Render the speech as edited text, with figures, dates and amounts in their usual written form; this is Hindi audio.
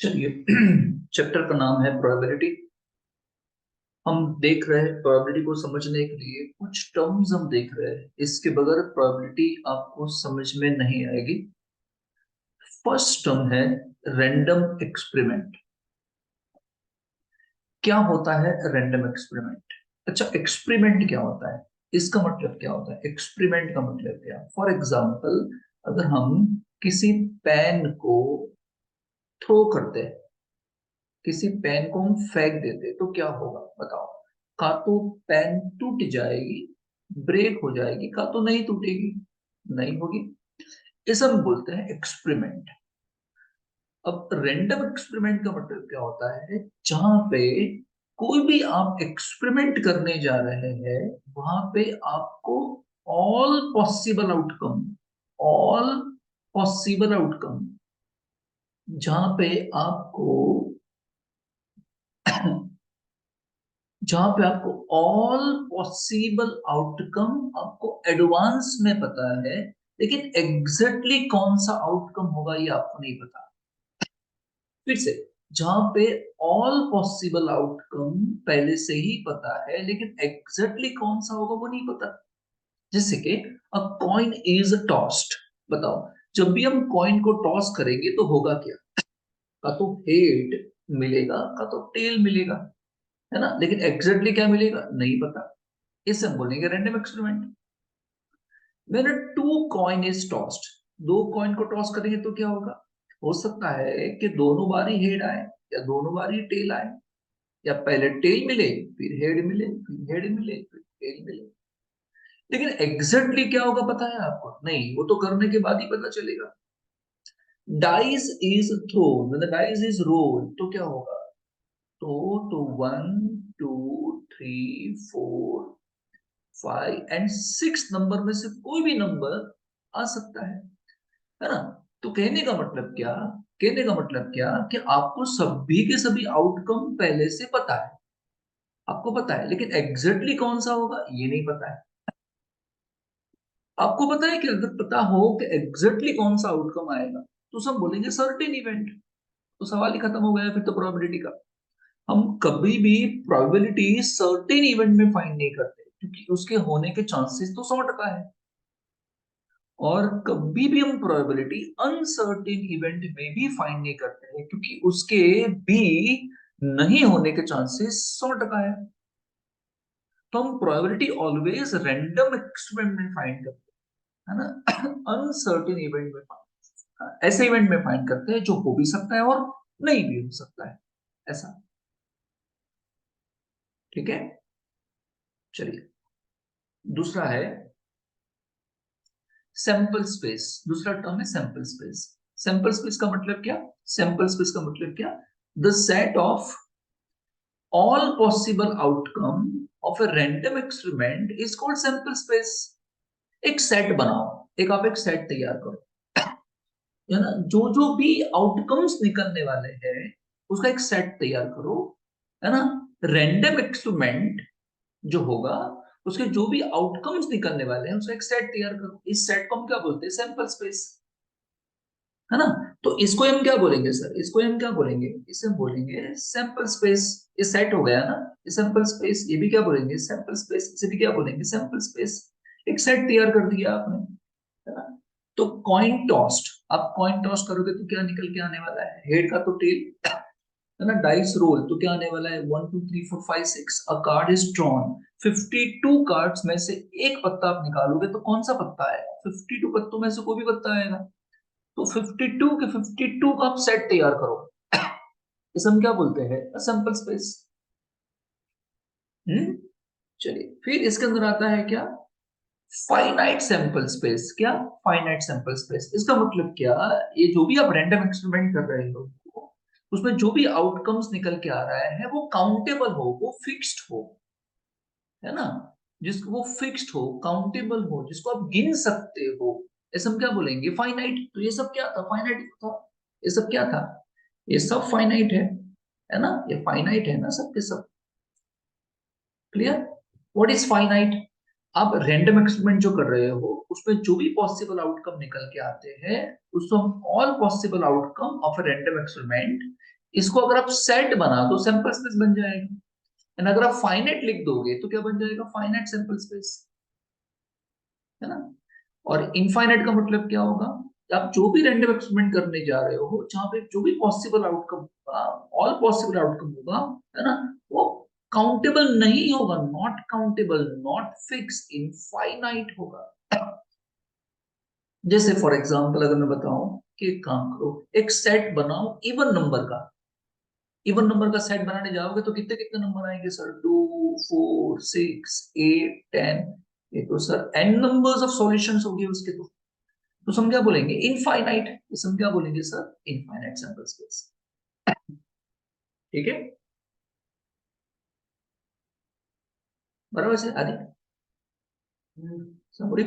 चलिए चैप्टर का नाम है प्रोबेबिलिटी। हम देख रहे हैं प्रोबेबिलिटी को समझने के लिए कुछ टर्म्स हम देख रहे हैं। इसके बगैर प्रोबेबिलिटी आपको समझ में नहीं आएगी। फर्स्ट टर्म है रैंडम एक्सपेरिमेंट। क्या होता है रैंडम एक्सपेरिमेंट? अच्छा, एक्सपेरिमेंट क्या होता है, इसका मतलब क्या होता है, एक्सपेरिमेंट का मतलब क्या? फॉर एग्जाम्पल, अगर हम किसी पेन को थ्रो करते हैं, किसी पेन को हम फेंक देते तो क्या होगा बताओ? का तो पेन टूट जाएगी, ब्रेक हो जाएगी, का तो नहीं टूटेगी, नहीं होगी। इसे हम बोलते हैं एक्सपेरिमेंट। अब रैंडम एक्सपेरिमेंट का मतलब क्या होता है? जहां पे कोई भी आप एक्सपेरिमेंट करने जा रहे हैं, वहां पे आपको all possible outcome, all possible outcome, जहां पे आपको जहां पे आपको ऑल पॉसिबल आउटकम आपको एडवांस में पता है, लेकिन एग्जैक्टली कौन सा आउटकम होगा ये आपको नहीं पता। फिर से, जहां पे ऑल पॉसिबल आउटकम पहले से ही पता है, लेकिन एग्जैक्टली कौन सा होगा वो नहीं पता। जैसे कि अ कॉइन इज टॉस्ड। बताओ, जब भी हम कॉइन को टॉस करेंगे तो होगा क्या? का तो हेड मिलेगा, का तो टेल मिलेगा, है ना? लेकिन एग्जैक्टली क्या मिलेगा नहीं पता। इसे हम बोलेंगे random experiment. When two coin is tossed, दो कॉइन को टॉस करेंगे तो क्या होगा? हो सकता है कि दोनों बारी हेड आए या दोनों बारी टेल आए, या पहले टेल मिले, फिर हेड मिले, फिर हेड मिले, फिर टेल मिले। लेकिन एग्जैक्टली क्या होगा पता है आपको? नहीं, वो तो करने के बाद ही पता चलेगा। Dice is thrown, when the dice is roll तो क्या होगा? तो 1 2 3 4 5 एंड 6 नंबर में से कोई भी नंबर आ सकता है ना? तो कहने का मतलब क्या, कहने का मतलब क्या कि आपको सभी के सभी आउटकम पहले से पता है, आपको पता है, लेकिन एग्जैक्टली कौन सा होगा ये नहीं पता है। आपको पता है कि अगर पता हो कि एग्जैक्टली कौन सा आउटकम आएगा तो सब बोलेंगे सर्टेन इवेंट, तो सवाल ही खत्म हो गया फिर तो प्रोबेबिलिटी का। हम कभी भी प्रोबेबिलिटी सर्टेन इवेंट में फाइंड नहीं करते, क्योंकि उसके होने के चांसेस तो 100% है। और कभी भी हम प्रोबेबिलिटी अनसर्टेन इवेंट में भी फाइंड नहीं करते हैं, क्योंकि उसके भी नहीं होने के चांसेस 100% है। तो हम प्रोबेबिलिटी ऑलवेज रैंडम एक्सपेरिमेंट में फाइंड करते हैं, है ना? अनसर्टेन इवेंट में ऐसे इवेंट में फाइंड करते हैं जो हो भी सकता है और नहीं भी हो सकता है, ऐसा। ठीक है, चलिए। दूसरा है सैंपल स्पेस। दूसरा टर्म है सैंपल स्पेस। सैंपल स्पेस का मतलब क्या? सैंपल स्पेस का मतलब क्या? The set of all possible outcome of a random experiment is called sample space। एक सेट बनाओ, एक आप एक सेट तैयार करो, है ना? जो जो भी आउटकम्स निकलने वाले हैं उसका एक सेट तैयार करो, है ना? रैंडम एक्सपेरिमेंट जो होगा, उसके जो भी आउटकम्स निकलने वाले हैं उसका एक सेट तैयार करो। इस सेट को हम क्या बोलते हैं? सैंपल स्पेस, है ना? तो इसको हम क्या बोलेंगे सर? इसको हम क्या बोलेंगे? इसे हम बोलेंगे सैंपल स्पेस। ये सेट हो गया ना, ये सैंपल स्पेस। ये भी क्या बोलेंगे? Sample space. इसे भी क्या बोलेंगे? Sample space. एक सेट तैयार कर दिया आपने, है ना? तो कॉइन टॉस्ट, आप कॉइन टॉस्ट करोगे तो क्या निकल के आने वाला है? हेड का तो टेल, है ना? डाइस रोल तो क्या आने वाला है? 1 2 3 4 5 6। अ कार्ड इज ड्रॉन, 52 कार्ड्स में से एक पत्ता आप निकालोगे तो कौन सा पत्ता आएगा? 52 पत्तों में से कोई भी पत्ता आएगा। तो 52 के 52 का आप सेट तैयार करो, इसे हम क्या बोलते हैं? Sample space. हम्म, चलिए। फिर इसके अंदर आता है क्या? Finite sample space. क्या? Finite sample space. इसका मतलब क्या? ये जो भी आप रैंडम एक्सपेरिमेंट कर रहे हो, उसमें जो भी आउटकम्स निकल के आ रहा है वो काउंटेबल हो, वो फिक्स्ड हो, है ना? जिसको वो फिक्स्ड हो, काउंटेबल हो, जिसको आप गिन सकते हो, ऐसा हम क्या बोलेंगे? फाइनाइट। तो ये सब क्या था? फाइनाइट था। ये सब क्या था? ये सब फाइनाइट है ना? ये फाइनाइट है ना सब के सब। क्लियर? What is finite? आप रैंडम एक्सपेरिमेंट जो कर रहे हो उसमें जो भी पॉसिबल आउटकम निकल के आते हैं उसको हम all possible outcome of a random experiment इसको अगर आप सेट बना दो सैंपल स्पेस बन जाएगा, एंड अगर आप फाइनाइट लिख दोगे तो क्या बन जाएगा, फाइनाइट सैंपल स्पेस, है ना। और इनफाइनाइट का मतलब क्या होगा, कि आप जो भी रैंडम एक्सपेरिमेंट करने जा रहे हो, जहां पे जो भी पॉसिबल आउटकम होगा, ऑल पॉसिबल आउटकम होगा, है ना, वो काउंटेबल नहीं होगा, not countable, not fix, infinite होगा। जैसे फॉर एग्जांपल अगर मैं बताऊं कि एक काम करो, एक सेट बनाओ इवन नंबर का, इवन नंबर का सेट बनाने जाओगे तो कितने कितने नंबर आएंगे सर, 2 4 6 8 10, ये तो sir n numbers of solutions होंगे उसके, तो हम क्या बोलेंगे, इनफाइनाइट, तो हम क्या बोलेंगे सर, इनफाइनाइट सैंपल स्पेस। ठीक है, बराबर से आदि, समझ